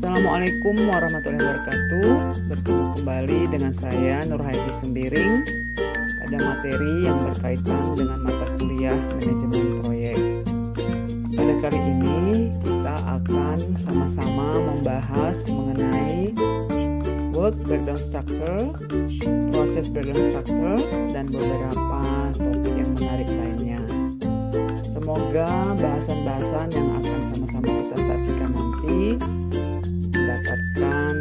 Assalamualaikum warahmatullahi wabarakatuh. Bertemu kembali dengan saya Nurhaiti Sembiring pada materi yang berkaitan dengan mata kuliah manajemen proyek. Pada kali ini kita akan sama-sama membahas mengenai work breakdown structure, proses breakdown structure, dan beberapa topik yang menarik lainnya. Semoga bahasan-bahasan yang akan sama-sama kita saksikan nanti mendapatkan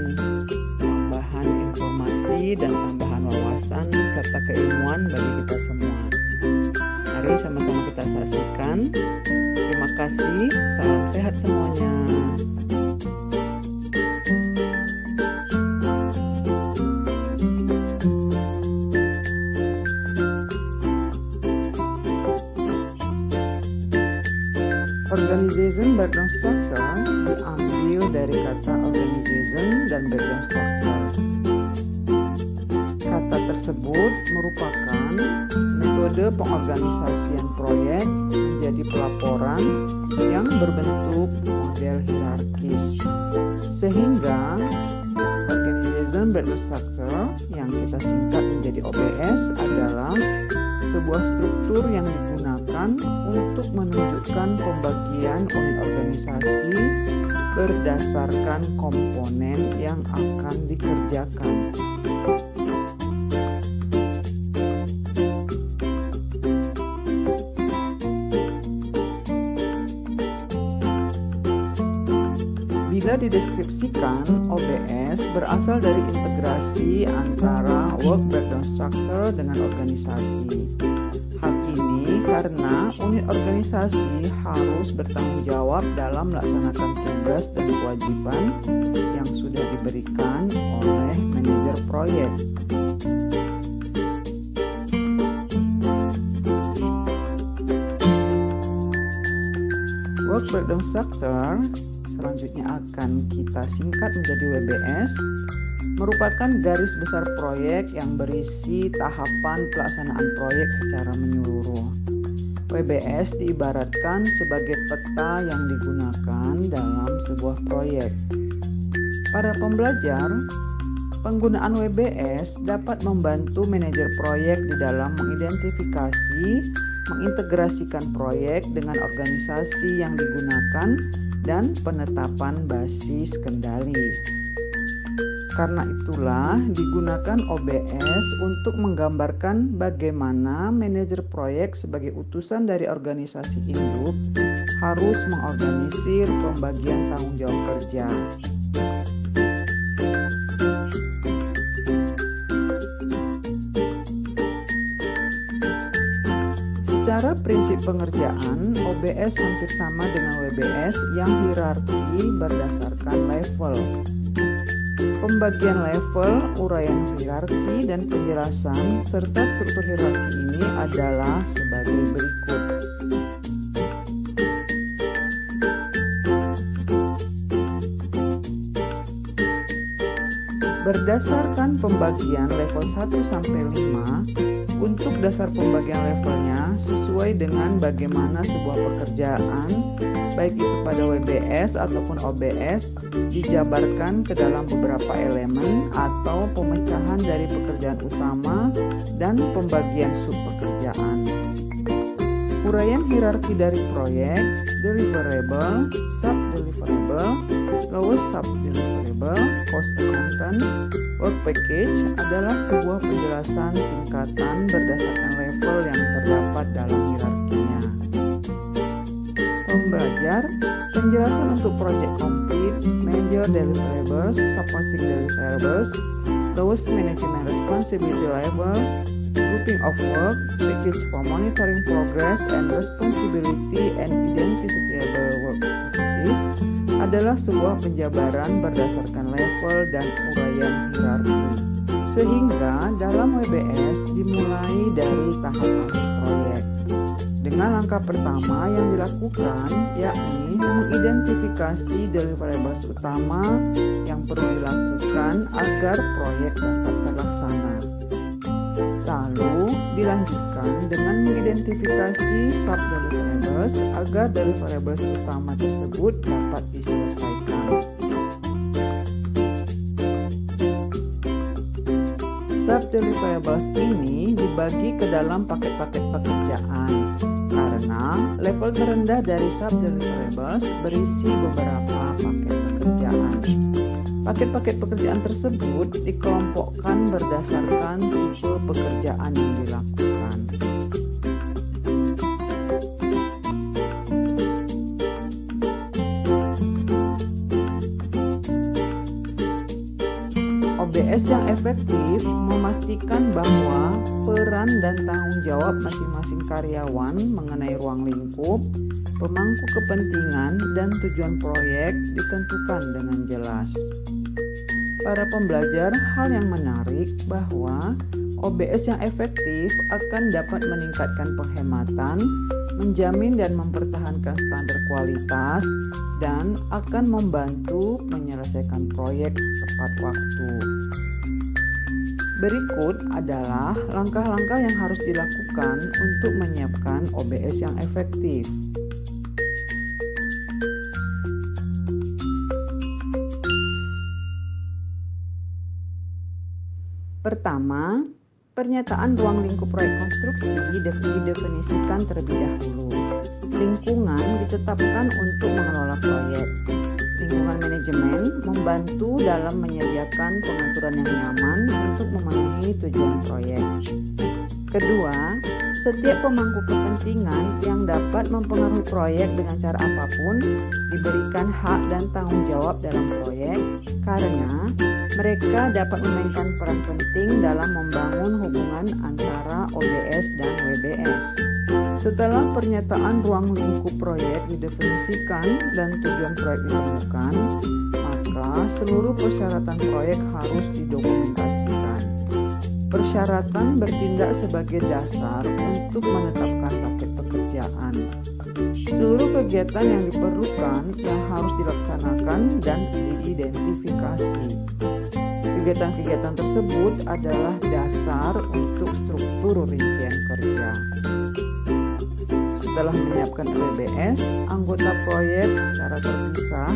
tambahan informasi dan tambahan wawasan serta keilmuan bagi kita semua. Mari sama-sama kita saksikan. Terima kasih, salam sehat semuanya. Organization breakdown structure diambil dari kata organization dan breakdown structure. Kata tersebut merupakan metode pengorganisasian proyek menjadi pelaporan yang berbentuk model hierarkis. Sehingga organization breakdown structure yang kita singkat menjadi OBS adalah sebuah struktur yang digunakan untuk menunjukkan pembagian unit organisasi berdasarkan komponen yang akan dikerjakan. Bila dideskripsikan, OBS berasal dari integrasi antara work breakdown structure dengan organisasi. Hal ini karena unit organisasi harus bertanggung jawab dalam melaksanakan tugas dan kewajiban yang sudah diberikan oleh manajer proyek. Work breakdown structure selanjutnya akan kita singkat menjadi WBS, merupakan garis besar proyek yang berisi tahapan pelaksanaan proyek secara menyeluruh. WBS diibaratkan sebagai peta yang digunakan dalam sebuah proyek. Para pembelajar, penggunaan WBS dapat membantu manajer proyek di dalam mengidentifikasi, mengintegrasikan proyek dengan organisasi yang digunakan, dan penetapan basis kendali. Karena itulah digunakan OBS untuk menggambarkan bagaimana manajer proyek sebagai utusan dari organisasi induk harus mengorganisir pembagian tanggung jawab kerja. Secara prinsip pengerjaan, OBS hampir sama dengan WBS yang hierarki berdasarkan level. Pembagian level, uraian hierarki, dan penjelasan serta struktur hierarki ini adalah sebagai berikut. Berdasarkan pembagian level 1 sampai 5, untuk dasar pembagian levelnya sesuai dengan bagaimana sebuah pekerjaan, baik itu pada WBS ataupun OBS, dijabarkan ke dalam beberapa elemen atau pemecahan dari pekerjaan utama dan pembagian subpekerjaan. Uraian hierarki dari proyek, deliverable, sub-deliverable, lowest sub-deliverable, cost accountant, work package adalah sebuah penjelasan tingkatan berdasarkan level yang terdapat dalam hierarkinya. Pembelajar, penjelasan untuk project complete, major deliverables, supporting deliverables, lowest management responsibility level, grouping of work, package for monitoring progress and responsibility and identifiable work activities adalah sebuah penjabaran berdasarkan level dan uraian hierarki. Sehingga dalam WBS dimulai dari tahap awal proyek. Dengan langkah pertama yang dilakukan yakni mengidentifikasi deliverables utama yang perlu dilakukan agar proyek dapat terlaksana. Lalu dilanjutkan dengan mengidentifikasi sub-deliverables agar deliverables utama tersebut dapat diselesaikan. Sub-deliverables ini dibagi ke dalam paket-paket pekerjaan karena level terendah dari sub-deliverables berisi beberapa paket pekerjaan. Paket-paket pekerjaan tersebut dikelompokkan berdasarkan tipe pekerjaan yang dilakukan. OBS yang efektif memastikan bahwa peran dan tanggung jawab masing-masing karyawan mengenai ruang lingkup, pemangku kepentingan, dan tujuan proyek ditentukan dengan jelas. Para pembelajar, hal yang menarik bahwa OBS yang efektif akan dapat meningkatkan penghematan, menjamin dan mempertahankan standar kualitas, dan akan membantu menyelesaikan proyek tepat waktu. Berikut adalah langkah-langkah yang harus dilakukan untuk menyiapkan OBS yang efektif. Pertama, pernyataan ruang lingkup proyek konstruksi didefinisikan terlebih dahulu. Lingkungan ditetapkan untuk mengelola proyek. Lingkungan manajemen membantu dalam menyediakan pengaturan yang nyaman untuk memenuhi tujuan proyek. Kedua, setiap pemangku kepentingan yang dapat mempengaruhi proyek dengan cara apapun diberikan hak dan tanggung jawab dalam proyek karena mereka dapat memainkan peran penting dalam membangun hubungan antara OBS dan WBS. Setelah pernyataan ruang lingkup proyek didefinisikan dan tujuan proyek ditemukan, maka seluruh persyaratan proyek harus didokumentasikan. Persyaratan bertindak sebagai dasar untuk menetapkan paket pekerjaan. Seluruh kegiatan yang diperlukan yang harus dilaksanakan dan diidentifikasi. Kegiatan-kegiatan tersebut adalah dasar untuk struktur rincian kerja. Setelah menyiapkan WBS, anggota proyek secara terpisah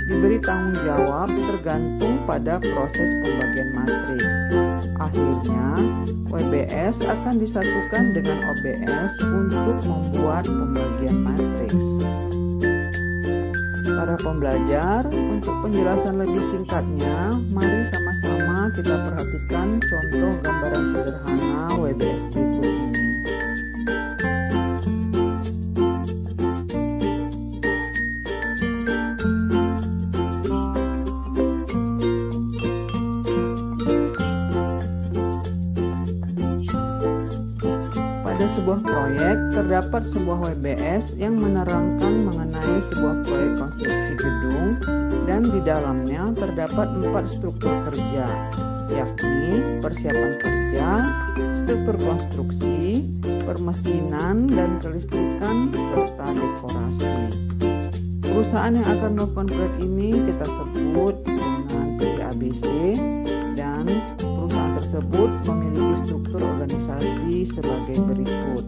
diberi tanggung jawab tergantung pada proses pembagian matriks. Akhirnya, WBS akan disatukan dengan OBS untuk membuat pembagian matriks. Para pembelajar, untuk penjelasan lebih singkatnya, mari sama-sama kita perhatikan contoh gambaran sederhana WBS berikut ini. Pada sebuah proyek, terdapat sebuah WBS yang menerangkan mengenai sebuah proyek konstruksi gedung dan di dalamnya terdapat 4 struktur kerja, yakni persiapan kerja, struktur konstruksi, permesinan, dan kelistrikan, serta dekorasi. Perusahaan yang akan melakukan proyek ini kita sebut dengan PT ABC dan perusahaan tersebut memiliki struktur organisasi sebagai berikut.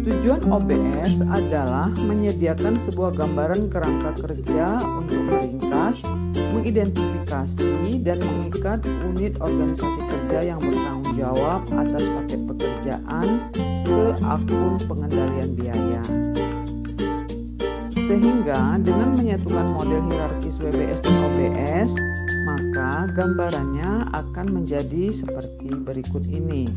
Tujuan OBS adalah menyediakan sebuah gambaran kerangka kerja untuk meringkas, mengidentifikasi, dan mengikat unit organisasi kerja yang bertanggung jawab atas paket pekerjaan ke akun pengendalian biaya. Sehingga dengan menyatukan model hierarkis WBS dan OBS, maka gambarannya akan menjadi seperti berikut ini.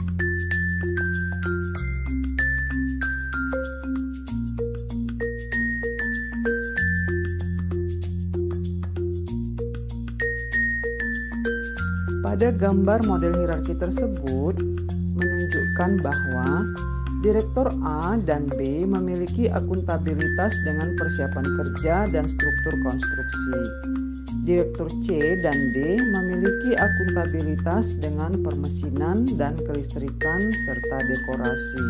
Pada gambar model hierarki tersebut, menunjukkan bahwa Direktur A dan B memiliki akuntabilitas dengan persiapan kerja dan struktur konstruksi. Direktur C dan D memiliki akuntabilitas dengan permesinan dan kelistrikan serta dekorasi.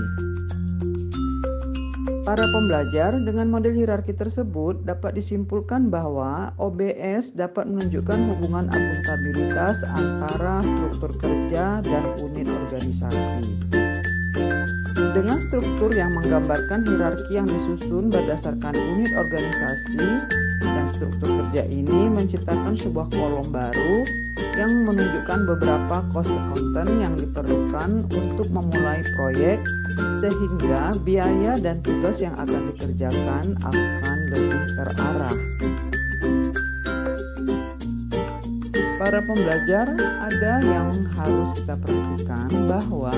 Para pembelajar, dengan model hierarki tersebut dapat disimpulkan bahwa OBS dapat menunjukkan hubungan akuntabilitas antara struktur kerja dan unit organisasi. Dengan struktur yang menggambarkan hierarki yang disusun berdasarkan unit organisasi dan struktur kerja ini menciptakan sebuah kolom baru yang menunjukkan beberapa cost accountant yang diperlukan untuk memulai proyek, sehingga biaya dan tugas yang akan dikerjakan akan lebih terarah. Para pembelajar, ada yang harus kita perhatikan bahwa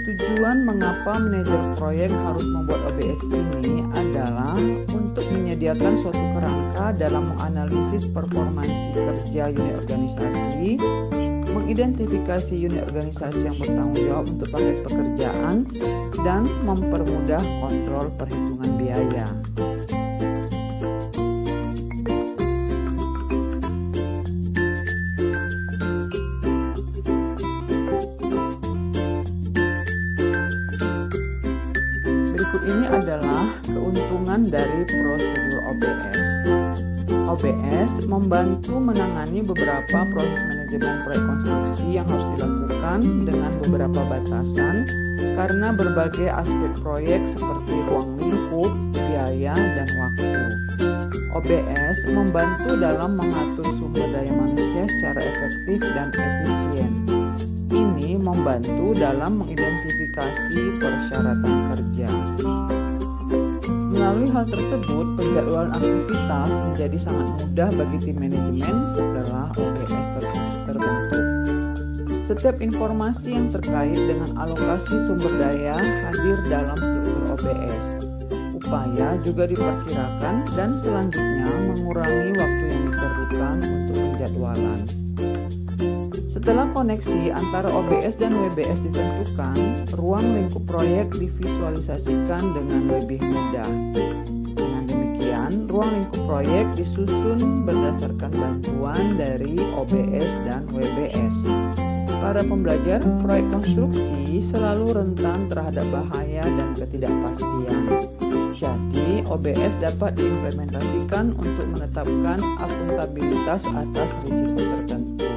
tujuan mengapa manajer proyek harus membuat OBS ini adalah untuk menyediakan suatu kerangka dalam menganalisis performansi kerja unit organisasi, mengidentifikasi unit organisasi yang bertanggung jawab untuk paket pekerjaan, dan mempermudah kontrol perhitungan biaya. Berikut ini adalah keuntungan dari prosedur OBS. OBS membantu menangani beberapa proses manajemen proyek konstruksi yang harus dilakukan dengan beberapa batasan karena berbagai aspek proyek seperti ruang lingkup, biaya, dan waktu. OBS membantu dalam mengatur sumber daya manusia secara efektif dan efisien. Ini membantu dalam mengidentifikasi persyaratan kerja. Melalui hal tersebut, penjadwalan aktivitas menjadi sangat mudah bagi tim manajemen setelah OBS tersebut terbentuk. Setiap informasi yang terkait dengan alokasi sumber daya hadir dalam struktur OBS. Upaya juga diperkirakan dan selanjutnya mengurangi waktu yang diperlukan untuk penjadwalan. Setelah koneksi antara OBS dan WBS ditentukan, ruang lingkup proyek divisualisasikan dengan lebih mudah. Dengan demikian, ruang lingkup proyek disusun berdasarkan bantuan dari OBS dan WBS. Para pembelajar, proyek konstruksi selalu rentan terhadap bahaya dan ketidakpastian. Jadi, OBS dapat diimplementasikan untuk menetapkan akuntabilitas atas risiko tertentu.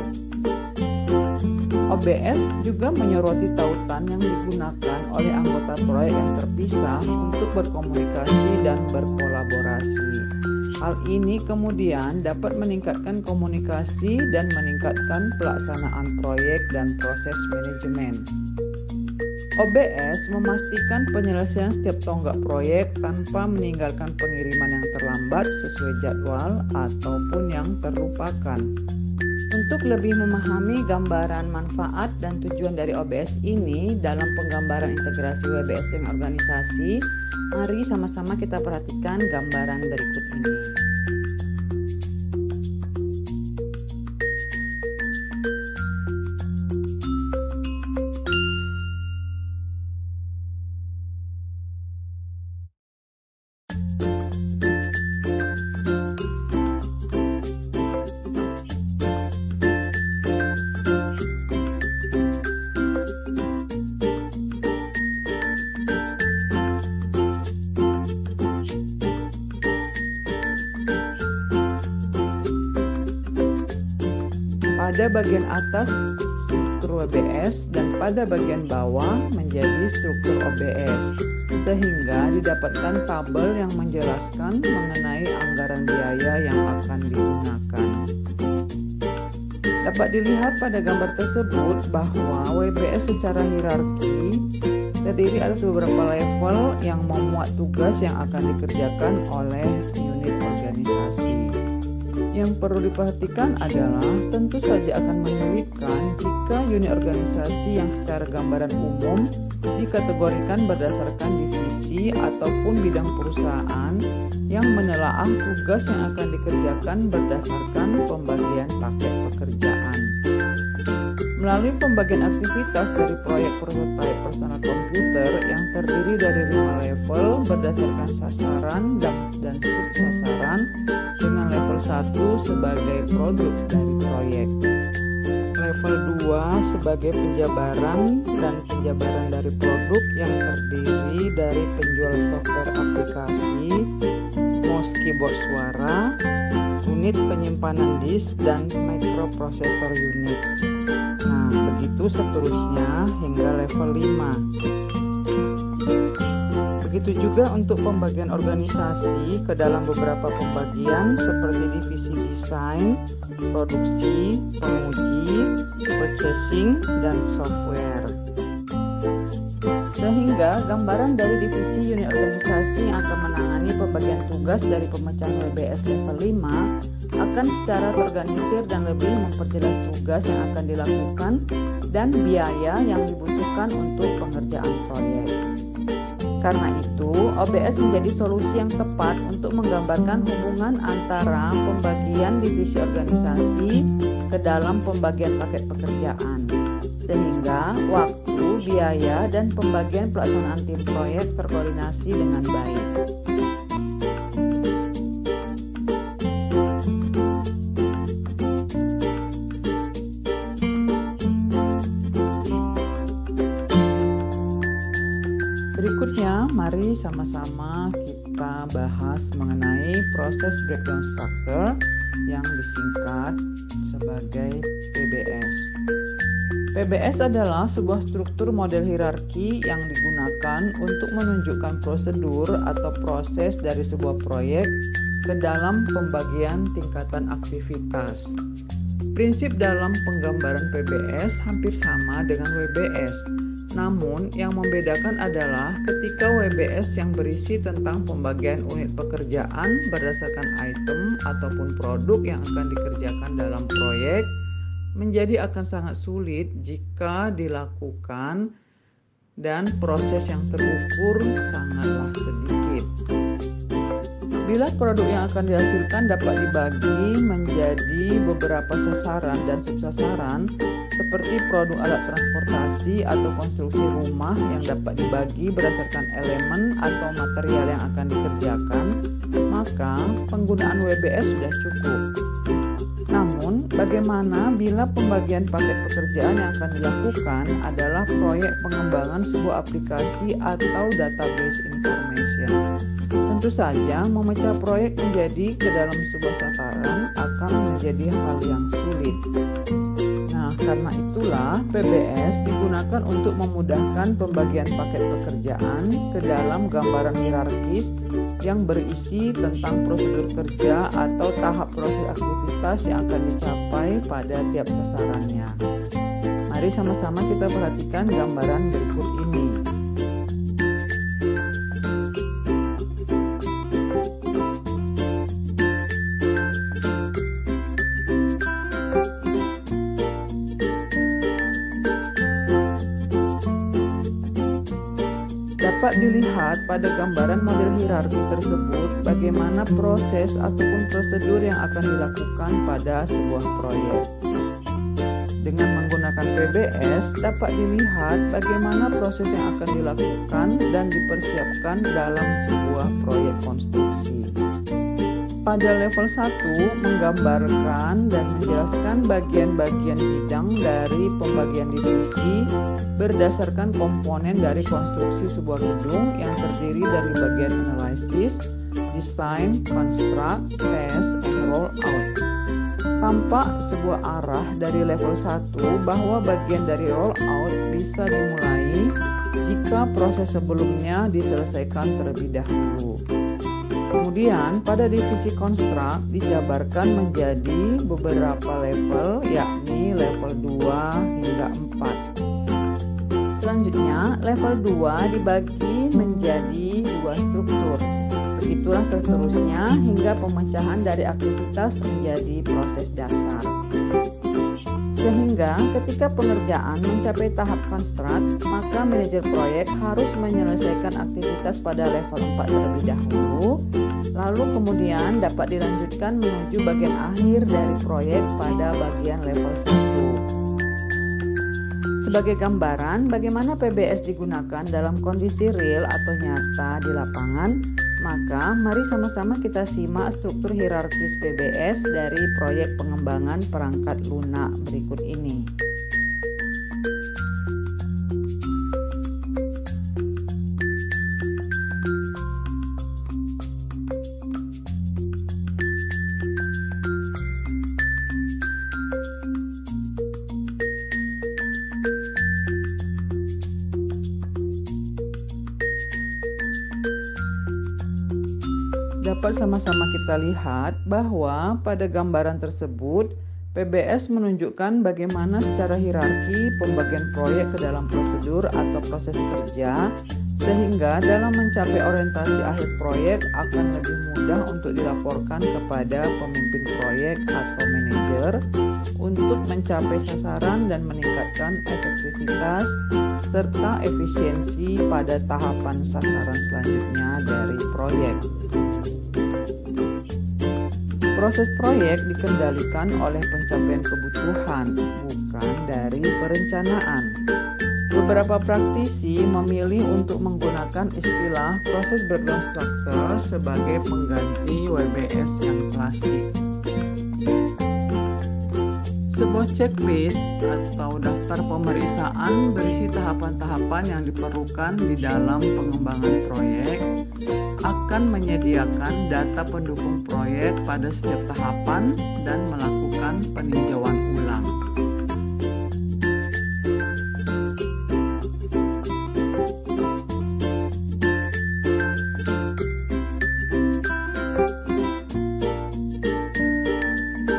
OBS juga menyoroti tautan yang digunakan oleh anggota proyek yang terpisah untuk berkomunikasi dan berkolaborasi. Hal ini kemudian dapat meningkatkan komunikasi dan meningkatkan pelaksanaan proyek dan proses manajemen. OBS memastikan penyelesaian setiap tonggak proyek tanpa meninggalkan pengiriman yang terlambat sesuai jadwal ataupun yang terlupakan. Untuk lebih memahami gambaran manfaat dan tujuan dari OBS ini dalam penggambaran integrasi WBS dengan organisasi, mari sama-sama kita perhatikan gambaran berikut ini. Pada bagian atas struktur WBS dan pada bagian bawah menjadi struktur OBS, sehingga didapatkan tabel yang menjelaskan mengenai anggaran biaya yang akan digunakan. Dapat dilihat pada gambar tersebut bahwa WBS secara hierarki terdiri atas beberapa level yang memuat tugas yang akan dikerjakan oleh unit organisasi. Yang perlu diperhatikan adalah tentu saja akan menyulitkan jika unit organisasi yang secara gambaran umum dikategorikan berdasarkan divisi ataupun bidang perusahaan yang menelaah tugas yang akan dikerjakan berdasarkan pembagian paket pekerjaan. Melalui pembagian aktivitas dari proyek prototipe personal komputer yang terdiri dari 5 level berdasarkan sasaran dan subsasaran dengan level 1 sebagai produk dari proyek. Level 2 sebagai penjabaran dan penjabaran dari produk yang terdiri dari penjual software aplikasi, mouse keyboard suara, unit penyimpanan disk, dan microprocessor unit. Nah, begitu seterusnya hingga level 5. Begitu juga untuk pembagian organisasi ke dalam beberapa pembagian seperti divisi desain, produksi, penguji, purchasing, dan software. Sehingga gambaran dari divisi unit organisasi yang akan menangani pembagian tugas dari pemecahan WBS level 5 akan secara terorganisir dan lebih memperjelas tugas yang akan dilakukan dan biaya yang dibutuhkan untuk pengerjaan proyek. Karena itu, OBS menjadi solusi yang tepat untuk menggambarkan hubungan antara pembagian divisi organisasi ke dalam pembagian paket pekerjaan, sehingga waktu, biaya, dan pembagian pelaksanaan tim proyek terkoordinasi dengan baik. Berikutnya, mari sama-sama kita bahas mengenai proses breakdown structure yang disingkat sebagai PBS. PBS adalah sebuah struktur model hierarki yang digunakan untuk menunjukkan prosedur atau proses dari sebuah proyek ke dalam pembagian tingkatan aktivitas. Prinsip dalam penggambaran PBS hampir sama dengan WBS. Namun, yang membedakan adalah ketika WBS yang berisi tentang pembagian unit pekerjaan berdasarkan item ataupun produk yang akan dikerjakan dalam proyek menjadi akan sangat sulit jika dilakukan dan proses yang terukur sangatlah sedikit. Bila produk yang akan dihasilkan dapat dibagi menjadi beberapa sasaran dan subsasaran, seperti produk alat transportasi atau konstruksi rumah yang dapat dibagi berdasarkan elemen atau material yang akan dikerjakan, maka penggunaan WBS sudah cukup. Namun, bagaimana bila pembagian paket pekerjaan yang akan dilakukan adalah proyek pengembangan sebuah aplikasi atau database information? Tentu saja, memecah proyek menjadi ke dalam sebuah sasaran akan menjadi hal yang sulit. Nah, karena itulah PBS digunakan untuk memudahkan pembagian paket pekerjaan ke dalam gambaran hierarkis yang berisi tentang prosedur kerja atau tahap proses aktivitas yang akan dicapai pada tiap sasarannya. Mari sama-sama kita perhatikan gambaran berikut ini. Dapat dilihat pada gambaran model hierarki tersebut bagaimana proses ataupun prosedur yang akan dilakukan pada sebuah proyek. Dengan menggunakan PBS dapat dilihat bagaimana proses yang akan dilakukan dan dipersiapkan dalam sebuah proyek konstruksi. Pada level 1 menggambarkan dan menjelaskan bagian-bagian bidang dari pembagian divisi berdasarkan komponen dari konstruksi sebuah gedung yang terdiri dari bagian analisis, desain, construct, test, and roll out. Tampak sebuah arah dari level 1 bahwa bagian dari roll out bisa dimulai jika proses sebelumnya diselesaikan terlebih dahulu. Kemudian pada divisi construct dijabarkan menjadi beberapa level, yakni level 2 hingga 4. Selanjutnya, level 2 dibagi menjadi 2 struktur. Begitulah seterusnya hingga pemecahan dari aktivitas menjadi proses dasar. Sehingga ketika pengerjaan mencapai tahap construct, maka manajer proyek harus menyelesaikan aktivitas pada level 4 terlebih dahulu, lalu kemudian dapat dilanjutkan menuju bagian akhir dari proyek pada bagian level 1. Sebagai gambaran, bagaimana PBS digunakan dalam kondisi real atau nyata di lapangan, maka mari sama-sama kita simak struktur hierarkis PBS dari proyek pengembangan perangkat lunak berikut ini. Dapat sama-sama kita lihat bahwa pada gambaran tersebut PBS menunjukkan bagaimana secara hierarki pembagian proyek ke dalam prosedur atau proses kerja, sehingga dalam mencapai orientasi akhir proyek akan lebih mudah untuk dilaporkan kepada pemimpin proyek atau manajer untuk mencapai sasaran dan meningkatkan efektivitas serta efisiensi pada tahapan sasaran selanjutnya dari proyek. Proses proyek dikendalikan oleh pencapaian kebutuhan, bukan dari perencanaan. Beberapa praktisi memilih untuk menggunakan istilah proses breakdown structure sebagai pengganti WBS yang klasik. Sebuah checklist atau daftar pemeriksaan berisi tahapan-tahapan yang diperlukan di dalam pengembangan proyek akan menyediakan data pendukung proyek pada setiap tahapan dan melakukan peninjauan ulang.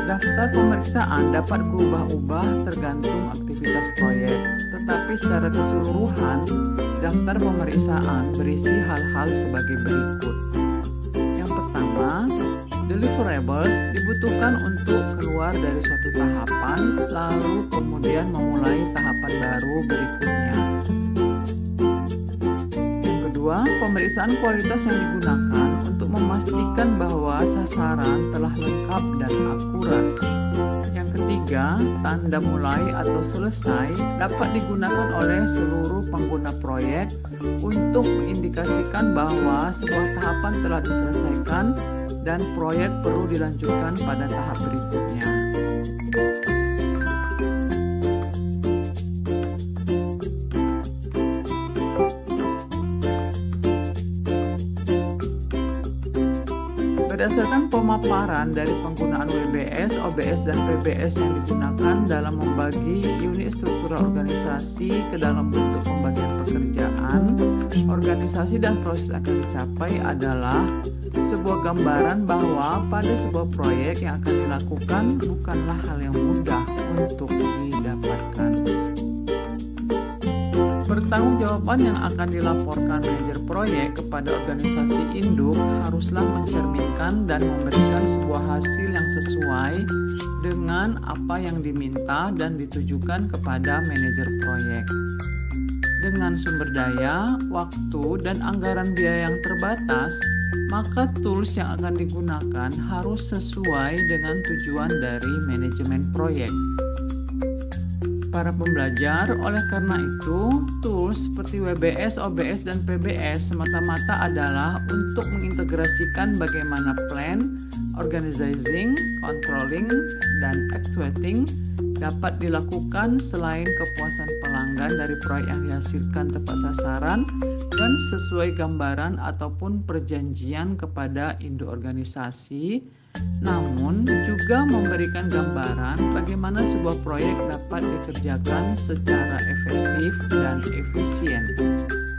Daftar pemeriksaan dapat berubah-ubah tergantung aktivitas proyek, tetapi secara keseluruhan, daftar pemeriksaan berisi hal-hal sebagai berikut. Yang pertama, deliverables dibutuhkan untuk keluar dari suatu tahapan, lalu kemudian memulai tahapan baru berikutnya. Yang kedua, pemeriksaan kualitas yang digunakan untuk memastikan bahwa sasaran telah lengkap dan akurat. Yang ketiga, tanda mulai atau selesai dapat digunakan oleh seluruh pengguna proyek untuk mengindikasikan bahwa sebuah tahapan telah diselesaikan dan proyek perlu dilanjutkan pada tahap berikutnya. Berdasarkan pemaparan dari penggunaan WBS, OBS, dan PBS yang digunakan dalam membagi unit struktural organisasi ke dalam bentuk pembagian pekerjaan, organisasi dan proses akan dicapai adalah sebuah gambaran bahwa pada sebuah proyek yang akan dilakukan bukanlah hal yang mudah untuk didapatkan. Pertanggungjawaban yang akan dilaporkan manajer proyek kepada organisasi induk haruslah mencerminkan dan memberikan sebuah hasil yang sesuai dengan apa yang diminta dan ditujukan kepada manajer proyek. Dengan sumber daya, waktu, dan anggaran biaya yang terbatas, maka tools yang akan digunakan harus sesuai dengan tujuan dari manajemen proyek. Para pembelajar, oleh karena itu, tools seperti WBS, OBS, dan PBS semata-mata adalah untuk mengintegrasikan bagaimana plan, organizing, controlling, dan actuating dapat dilakukan selain kepuasan pelanggan dari proyek yang dihasilkan tepat sasaran dan sesuai gambaran ataupun perjanjian kepada induk organisasi, namun juga memberikan gambaran bagaimana sebuah proyek dapat dikerjakan secara efektif dan efisien.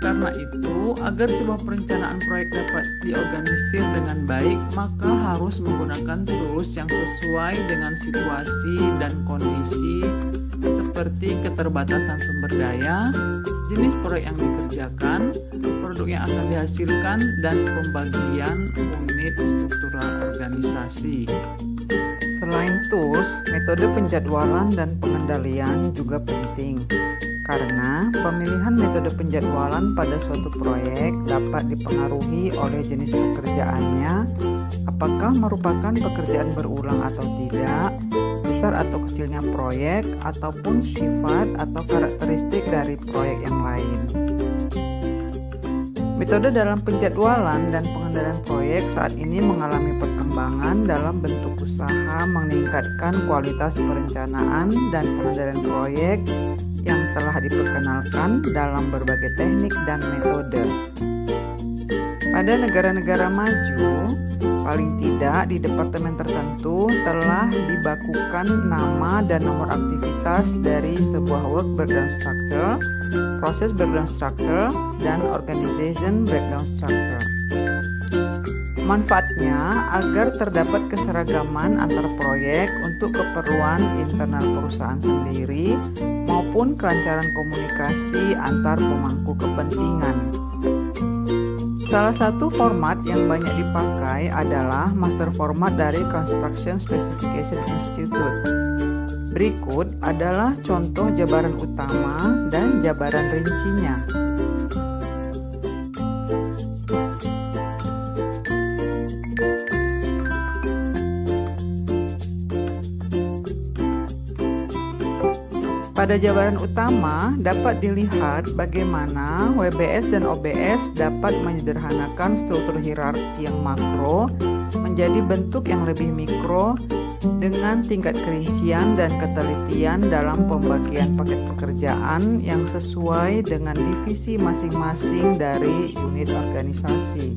Karena itu, agar sebuah perencanaan proyek dapat diorganisir dengan baik, maka harus menggunakan tools yang sesuai dengan situasi dan kondisi seperti keterbatasan sumber daya, jenis proyek yang dikerjakan, produk yang akan dihasilkan, dan pembagian unit struktural organisasi. Selain tools, metode penjadwalan dan pengendalian juga penting. Karena pemilihan metode penjadwalan pada suatu proyek dapat dipengaruhi oleh jenis pekerjaannya, apakah merupakan pekerjaan berulang atau tidak, bisa besar atau kecilnya proyek, ataupun sifat atau karakteristik dari proyek yang lain. Metode dalam penjadwalan dan pengendalian proyek saat ini mengalami perkembangan dalam bentuk usaha meningkatkan kualitas perencanaan dan pengendalian proyek yang telah diperkenalkan dalam berbagai teknik dan metode. Pada negara-negara maju, paling tidak di departemen tertentu telah dibakukan nama dan nomor aktivitas dari sebuah work breakdown structure, process breakdown structure, dan organization breakdown structure. Manfaatnya agar terdapat keseragaman antar proyek untuk keperluan internal perusahaan sendiri maupun kelancaran komunikasi antar pemangku kepentingan. Salah satu format yang banyak dipakai adalah master format dari Construction Specification Institute. Berikut adalah contoh jabaran utama dan jabaran rincinya. Pada jabaran utama dapat dilihat bagaimana WBS dan OBS dapat menyederhanakan struktur hierarki yang makro menjadi bentuk yang lebih mikro dengan tingkat kerincian dan ketelitian dalam pembagian paket pekerjaan yang sesuai dengan divisi masing-masing dari unit organisasi.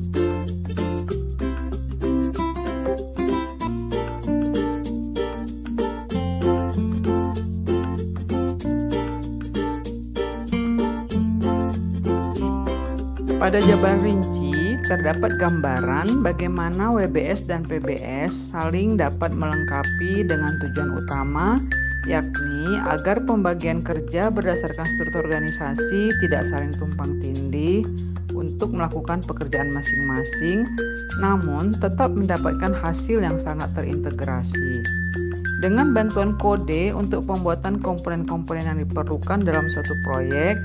Pada jabaran rinci, terdapat gambaran bagaimana WBS dan PBS saling dapat melengkapi dengan tujuan utama, yakni agar pembagian kerja berdasarkan struktur organisasi tidak saling tumpang tindih untuk melakukan pekerjaan masing-masing, namun tetap mendapatkan hasil yang sangat terintegrasi. Dengan bantuan kode untuk pembuatan komponen-komponen yang diperlukan dalam suatu proyek,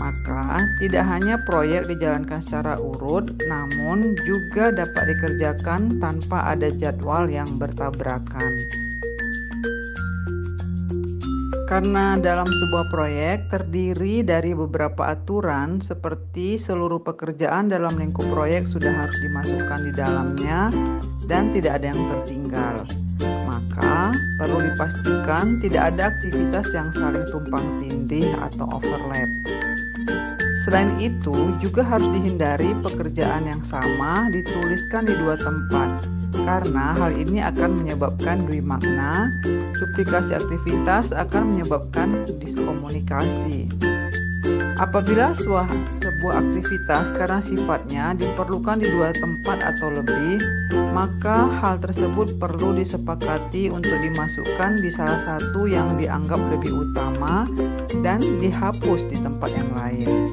maka tidak hanya proyek dijalankan secara urut, namun juga dapat dikerjakan tanpa ada jadwal yang bertabrakan. Karena dalam sebuah proyek terdiri dari beberapa aturan, seperti seluruh pekerjaan dalam lingkup proyek sudah harus dimasukkan di dalamnya dan tidak ada yang tertinggal, maka perlu dipastikan tidak ada aktivitas yang saling tumpang tindih atau overlap. Selain itu, juga harus dihindari pekerjaan yang sama dituliskan di dua tempat, karena hal ini akan menyebabkan dui makna. Duplikasi aktivitas akan menyebabkan diskomunikasi. Apabila sebuah aktivitas karena sifatnya diperlukan di dua tempat atau lebih, maka hal tersebut perlu disepakati untuk dimasukkan di salah satu yang dianggap lebih utama dan dihapus di tempat yang lain.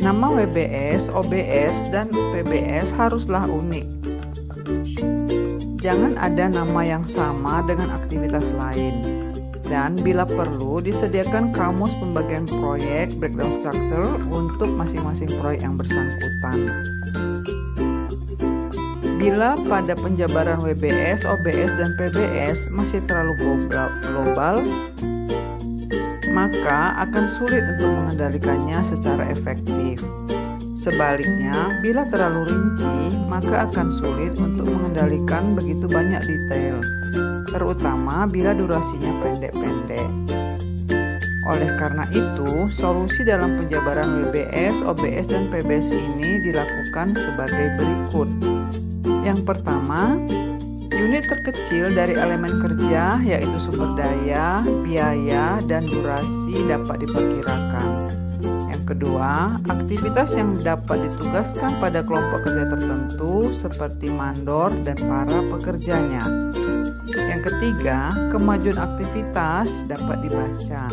Nama WBS, OBS, dan PBS haruslah unik. Jangan ada nama yang sama dengan aktivitas lain. Dan bila perlu, disediakan kamus pembagian proyek breakdown structure untuk masing-masing proyek yang bersangkutan. Bila pada penjabaran WBS, OBS, dan PBS masih terlalu global, maka akan sulit untuk mengendalikannya secara efektif. Sebaliknya, bila terlalu rinci, maka akan sulit untuk mengendalikan begitu banyak detail, terutama bila durasinya pendek-pendek. Oleh karena itu, solusi dalam penjabaran WBS, OBS, dan PBS ini dilakukan sebagai berikut. Yang pertama, unit terkecil dari elemen kerja, yaitu sumber daya, biaya, dan durasi dapat diperkirakan. Yang kedua, aktivitas yang dapat ditugaskan pada kelompok kerja tertentu seperti mandor dan para pekerjanya. Yang ketiga, kemajuan aktivitas dapat dibaca.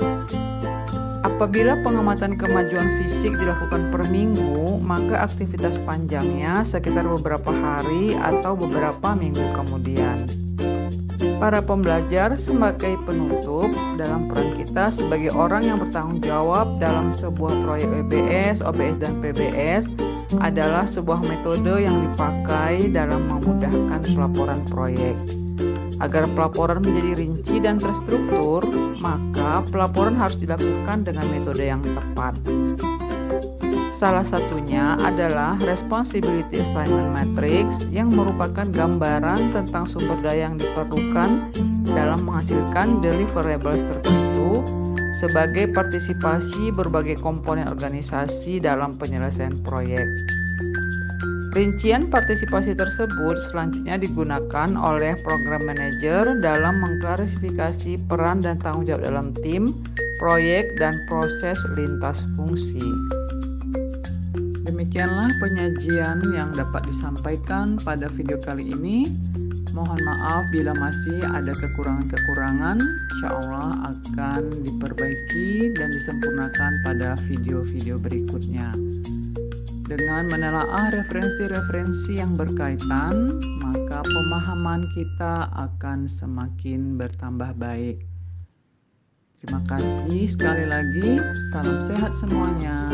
Apabila pengamatan kemajuan fisik dilakukan per minggu, maka aktivitas panjangnya sekitar beberapa hari atau beberapa minggu kemudian. Para pembelajar sebagai penutup dalam peran kita sebagai orang yang bertanggung jawab dalam sebuah proyek WBS, OBS, dan PBS adalah sebuah metode yang dipakai dalam memudahkan pelaporan proyek. Agar pelaporan menjadi rinci dan terstruktur, maka pelaporan harus dilakukan dengan metode yang tepat. Salah satunya adalah Responsibility Assignment Matrix yang merupakan gambaran tentang sumber daya yang diperlukan dalam menghasilkan deliverables tertentu sebagai partisipasi berbagai komponen organisasi dalam penyelesaian proyek. Rincian partisipasi tersebut selanjutnya digunakan oleh program manager dalam mengklarifikasi peran dan tanggung jawab dalam tim, proyek, dan proses lintas fungsi. Demikianlah penyajian yang dapat disampaikan pada video kali ini. Mohon maaf bila masih ada kekurangan-kekurangan. Insya Allah akan diperbaiki dan disempurnakan pada video-video berikutnya. Dengan menelaah referensi-referensi yang berkaitan, maka pemahaman kita akan semakin bertambah baik. Terima kasih sekali lagi. Salam sehat semuanya.